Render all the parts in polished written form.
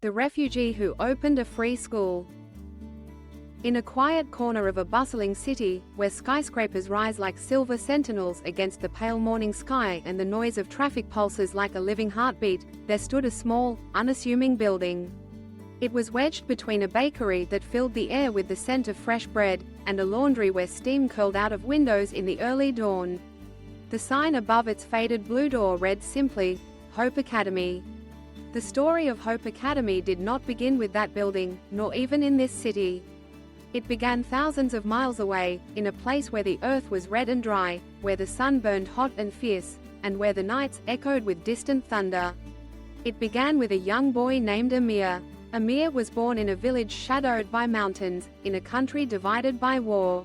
the refugee who opened a free school. In a quiet corner of a bustling city, where skyscrapers rise like silver sentinels against the pale morning sky and the noise of traffic pulses like a living heartbeat, there stood a small, unassuming building. It was wedged between a bakery that filled the air with the scent of fresh bread, and a laundry where steam curled out of windows in the early dawn. The sign above its faded blue door read simply, Hope Academy. The story of Hope Academy did not begin with that building, nor even in this city. It began thousands of miles away, in a place where the earth was red and dry, where the sun burned hot and fierce, and where the nights echoed with distant thunder. It began with a young boy named Amir. Amir was born in a village shadowed by mountains, in a country divided by war.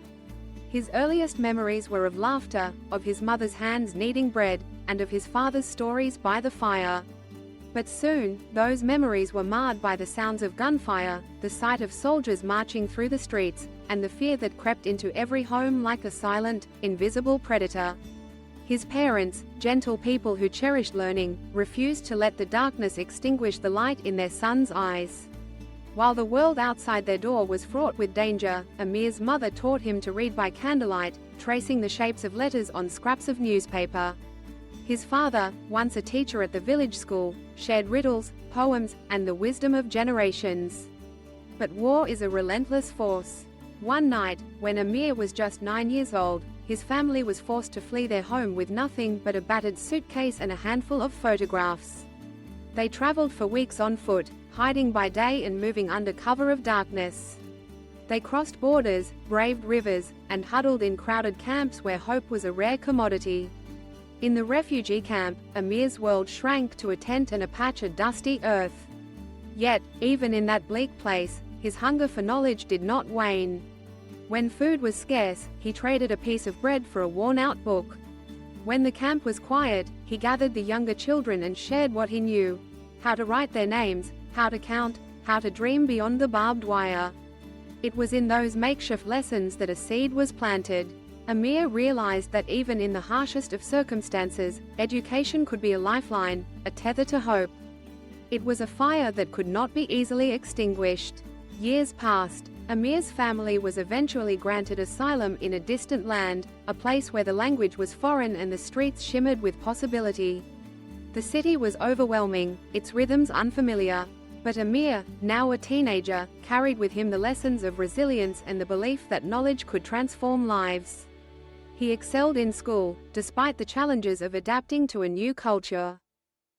His earliest memories were of laughter, of his mother's hands kneading bread, and of his father's stories by the fire. But soon, those memories were marred by the sounds of gunfire, the sight of soldiers marching through the streets, and the fear that crept into every home like a silent, invisible predator. His parents, gentle people who cherished learning, refused to let the darkness extinguish the light in their son's eyes. While the world outside their door was fraught with danger, Amir's mother taught him to read by candlelight, tracing the shapes of letters on scraps of newspaper. His father, once a teacher at the village school, shared riddles, poems, and the wisdom of generations. But war is a relentless force. One night, when Amir was just 9 years old, his family was forced to flee their home with nothing but a battered suitcase and a handful of photographs. They traveled for weeks on foot, hiding by day and moving under cover of darkness. They crossed borders, braved rivers, and huddled in crowded camps where hope was a rare commodity. In the refugee camp, Amir's world shrank to a tent and a patch of dusty earth. Yet, even in that bleak place, his hunger for knowledge did not wane. When food was scarce, he traded a piece of bread for a worn-out book. When the camp was quiet, he gathered the younger children and shared what he knew: how to write their names, how to count, how to dream beyond the barbed wire. It was in those makeshift lessons that a seed was planted. Amir realized that even in the harshest of circumstances, education could be a lifeline, a tether to hope. It was a fire that could not be easily extinguished. Years passed. Amir's family was eventually granted asylum in a distant land, a place where the language was foreign and the streets shimmered with possibility. The city was overwhelming, its rhythms unfamiliar. But Amir, now a teenager, carried with him the lessons of resilience and the belief that knowledge could transform lives. He excelled in school, despite the challenges of adapting to a new culture.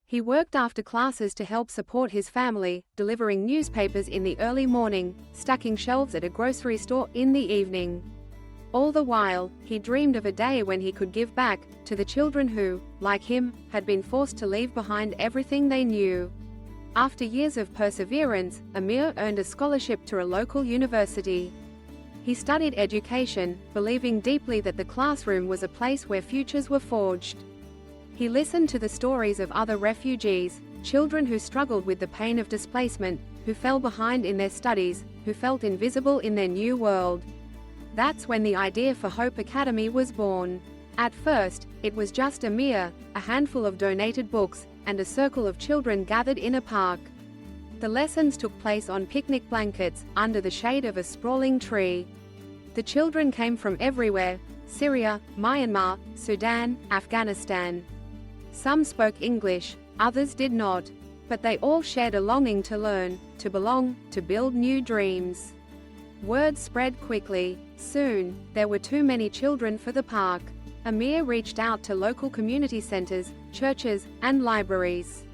He worked after classes to help support his family, delivering newspapers in the early morning, stacking shelves at a grocery store in the evening. All the while, he dreamed of a day when he could give back to the children who, like him, had been forced to leave behind everything they knew. After years of perseverance, Amir earned a scholarship to a local university. He studied education, believing deeply that the classroom was a place where futures were forged. He listened to the stories of other refugees, children who struggled with the pain of displacement, who fell behind in their studies, who felt invisible in their new world. That's when the idea for Hope Academy was born. At first, it was just Amir, a handful of donated books, and a circle of children gathered in a park. The lessons took place on picnic blankets, under the shade of a sprawling tree. The children came from everywhere: Syria, Myanmar, Sudan, Afghanistan. Some spoke English, others did not. But they all shared a longing to learn, to belong, to build new dreams. Word spread quickly. Soon, there were too many children for the park. Amir reached out to local community centers, churches, and libraries.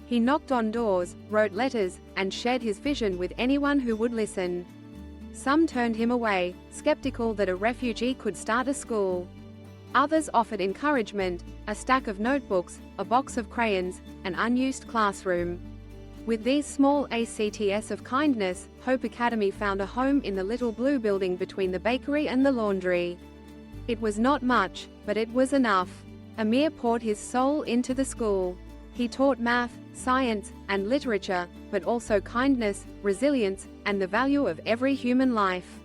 He knocked on doors, wrote letters, and shared his vision with anyone who would listen. Some turned him away, skeptical that a refugee could start a school. Others offered encouragement: a stack of notebooks, a box of crayons, an unused classroom. With these small acts of kindness, Hope Academy found a home in the little blue building between the bakery and the laundry. It was not much, but it was enough. Amir poured his soul into the school. He taught math, science, and literature, but also kindness, resilience, and the value of every human life.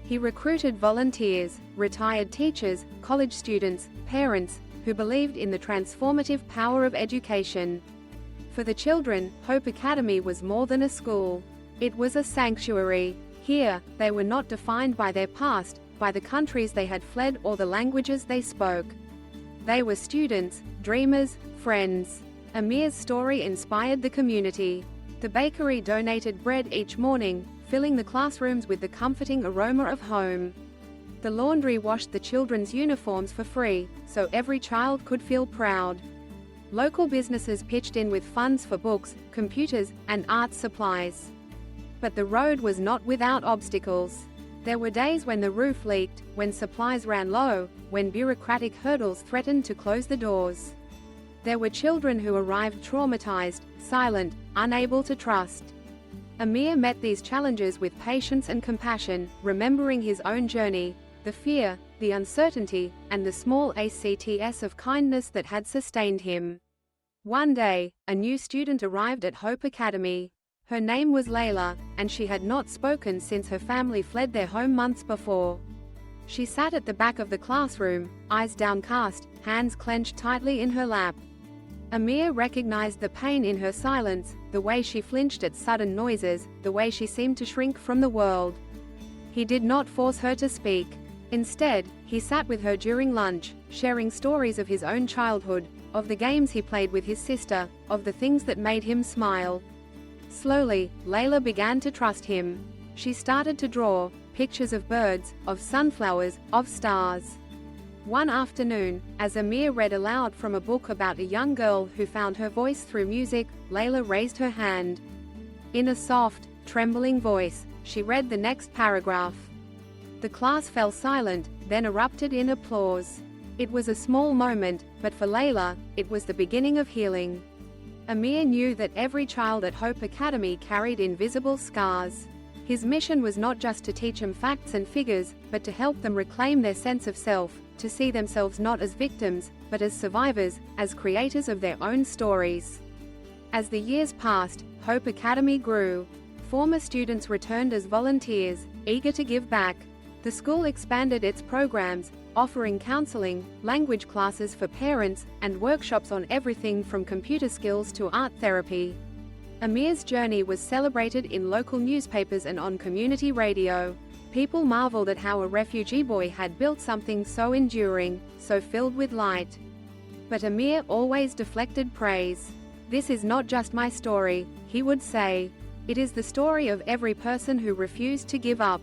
He recruited volunteers, retired teachers, college students, parents, who believed in the transformative power of education. For the children, Hope Academy was more than a school. It was a sanctuary. Here, they were not defined by their past, by the countries they had fled or the languages they spoke. They were students, dreamers, friends. Amir's story inspired the community. The bakery donated bread each morning, filling the classrooms with the comforting aroma of home. The laundry washed the children's uniforms for free, so every child could feel proud. Local businesses pitched in with funds for books, computers, and art supplies. But the road was not without obstacles. There were days when the roof leaked, when supplies ran low, when bureaucratic hurdles threatened to close the doors. There were children who arrived traumatized, silent, unable to trust. Amir met these challenges with patience and compassion, remembering his own journey, the fear, the uncertainty, and the small acts of kindness that had sustained him. One day, a new student arrived at Hope Academy. Her name was Layla, and she had not spoken since her family fled their home months before. She sat at the back of the classroom, eyes downcast, hands clenched tightly in her lap. Amir recognized the pain in her silence, the way she flinched at sudden noises, the way she seemed to shrink from the world. He did not force her to speak. Instead, he sat with her during lunch, sharing stories of his own childhood, of the games he played with his sister, of the things that made him smile. Slowly, Layla began to trust him. She started to draw pictures of birds, of sunflowers, of stars. One afternoon, as Amir read aloud from a book about a young girl who found her voice through music, Layla raised her hand. In a soft, trembling voice, she read the next paragraph. The class fell silent, then erupted in applause. It was a small moment, but for Layla, it was the beginning of healing. Amir knew that every child at Hope Academy carried invisible scars. His mission was not just to teach them facts and figures, but to help them reclaim their sense of self, to see themselves not as victims, but as survivors, as creators of their own stories. As the years passed, Hope Academy grew. Former students returned as volunteers, eager to give back. The school expanded its programs, offering counseling, language classes for parents, and workshops on everything from computer skills to art therapy. Amir's journey was celebrated in local newspapers and on community radio. People marveled at how a refugee boy had built something so enduring, so filled with light. But Amir always deflected praise. "This is not just my story," he would say. "It is the story of every person who refused to give up.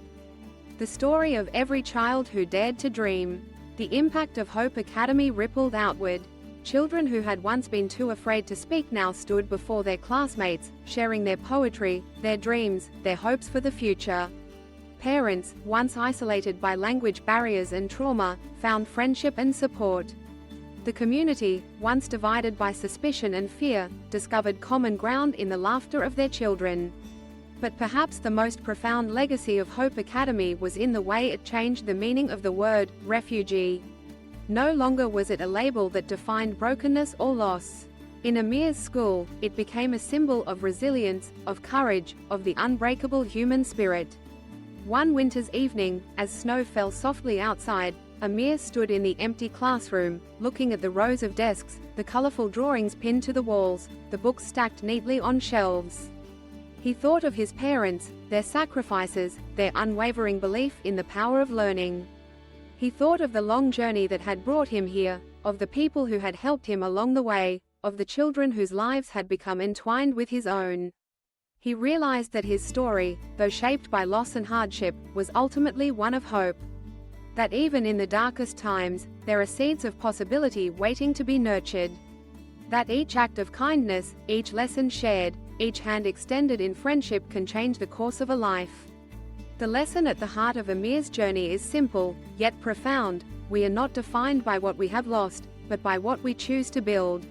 The story of every child who dared to dream." The impact of Hope Academy rippled outward. Children who had once been too afraid to speak now stood before their classmates, sharing their poetry, their dreams, their hopes for the future. Parents, once isolated by language barriers and trauma, found friendship and support. The community, once divided by suspicion and fear, discovered common ground in the laughter of their children. But perhaps the most profound legacy of Hope Academy was in the way it changed the meaning of the word refugee. No longer was it a label that defined brokenness or loss. In Amir's school, it became a symbol of resilience, of courage, of the unbreakable human spirit. One winter's evening, as snow fell softly outside, Amir stood in the empty classroom, looking at the rows of desks, the colorful drawings pinned to the walls, the books stacked neatly on shelves. He thought of his parents, their sacrifices, their unwavering belief in the power of learning. He thought of the long journey that had brought him here, of the people who had helped him along the way, of the children whose lives had become entwined with his own. He realized that his story, though shaped by loss and hardship, was ultimately one of hope. That even in the darkest times, there are seeds of possibility waiting to be nurtured. That each act of kindness, each lesson shared, each hand extended in friendship can change the course of a life. The lesson at the heart of Amir's journey is simple, yet profound. We are not defined by what we have lost, but by what we choose to build.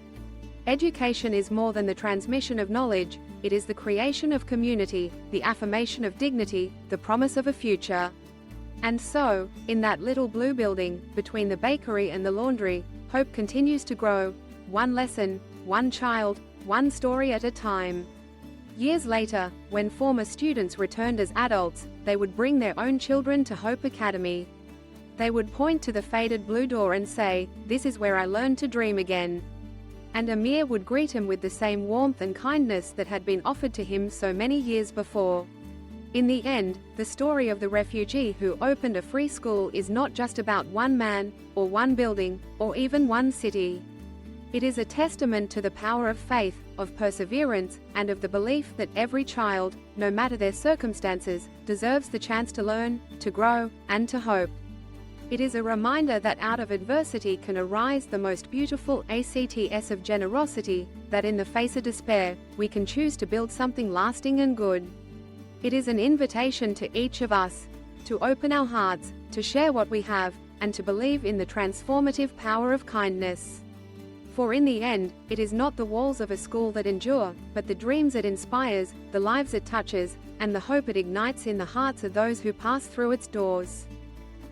Education is more than the transmission of knowledge, it is the creation of community, the affirmation of dignity, the promise of a future. And so, in that little blue building, between the bakery and the laundry, hope continues to grow, one lesson, one child, one story at a time. Years later, when former students returned as adults, they would bring their own children to Hope Academy. They would point to the faded blue door and say, "This is where I learned to dream again." and Amir would greet him with the same warmth and kindness that had been offered to him so many years before. In the end, the story of the refugee who opened a free school is not just about one man, or one building, or even one city. It is a testament to the power of faith, of perseverance, and of the belief that every child, no matter their circumstances, deserves the chance to learn, to grow, and to hope. It is a reminder that out of adversity can arise the most beautiful acts of generosity, that in the face of despair, we can choose to build something lasting and good. It is an invitation to each of us to open our hearts, to share what we have, and to believe in the transformative power of kindness. For in the end, it is not the walls of a school that endure, but the dreams it inspires, the lives it touches, and the hope it ignites in the hearts of those who pass through its doors.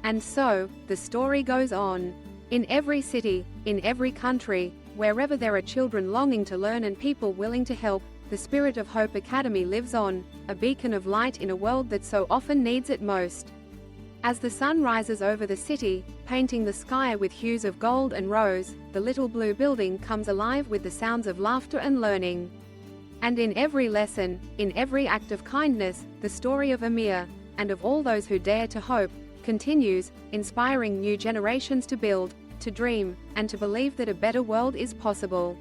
And so, the story goes on. In every city, in every country, wherever there are children longing to learn and people willing to help, the Spirit of Hope Academy lives on, a beacon of light in a world that so often needs it most. As the sun rises over the city, painting the sky with hues of gold and rose, the little blue building comes alive with the sounds of laughter and learning. And in every lesson, in every act of kindness, the story of Amir, and of all those who dare to hope, continues, inspiring new generations to build, to dream, and to believe that a better world is possible.